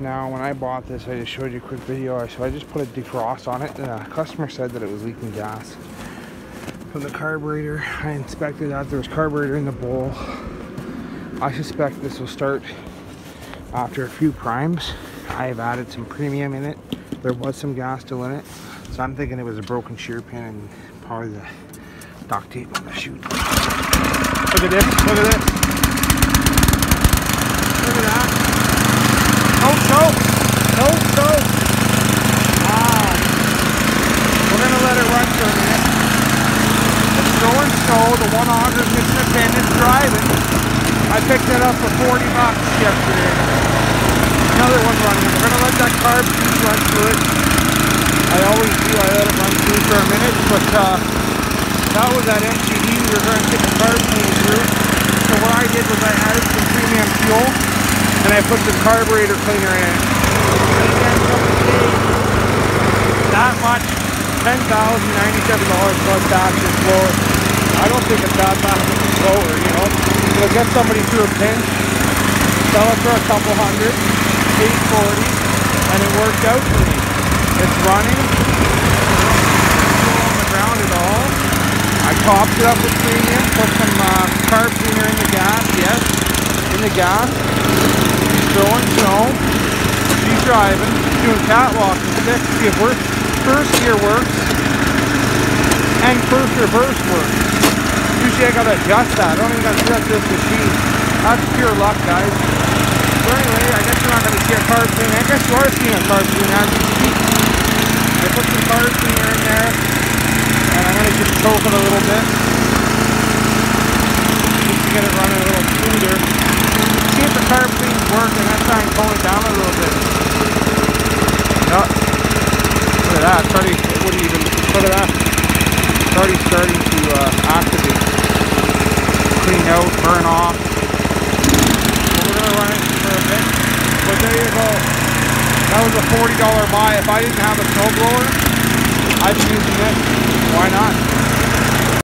Now, when I bought this, I just showed you a quick video. So I just put a defrost on it, and the customer said that it was leaking gas from the carburetor. I inspected that. There was carburetor in the bowl. I suspect this will start after a few primes. I have added some premium in it. There was some gas still in it, so I'm thinking it was a broken shear pin and probably the duct tape on the chute. Look at this, look at this. Look at that. No choke, no choke. Wow. We're gonna let it run for a minute. It's throwing snow, the one auger's missing a pin, it's driving. I picked it up for 40 bucks yesterday. Another one running. We're gonna let that carb piece run through it. I always do, I let it run through for a minute, but that was that MTD we were going to get the carb clean through. So what I did was I added some premium fuel and I put the carburetor cleaner in it. And again, somebody paid that much, $10,097 plus tax and floor. I don't think it's that bad of a blower, you know. It'll get somebody through a pinch, sell it for a couple hundred, $840, and it worked out for me. It's running, on the ground at all. I topped it up with premium, put some carb cleaner in the gas, yes, in the gas. She's throwing snow, she's driving, she's doing catwalks and stick to see if first gear works and first reverse works. Usually I gotta adjust that. I don't even gotta adjust this machine. That's pure luck, guys. So anyway, I guess you're not gonna see a carb cleaner. I guess you are seeing a carb cleaner as we speak. I put some carb cleaner in there, and I'm gonna just choke it a little bit, just to get it running a little smoother. See if the carb clean's working. Let's try and tone it down a little bit. Yep. Look at that. It's already, it wouldn't even, look at that. It's already starting to activate. Clean out, burn off. Well, we're gonna run it for a bit. But there you go. That was a $40 buy. If I didn't have a snowblower, I'd be using this. Why not?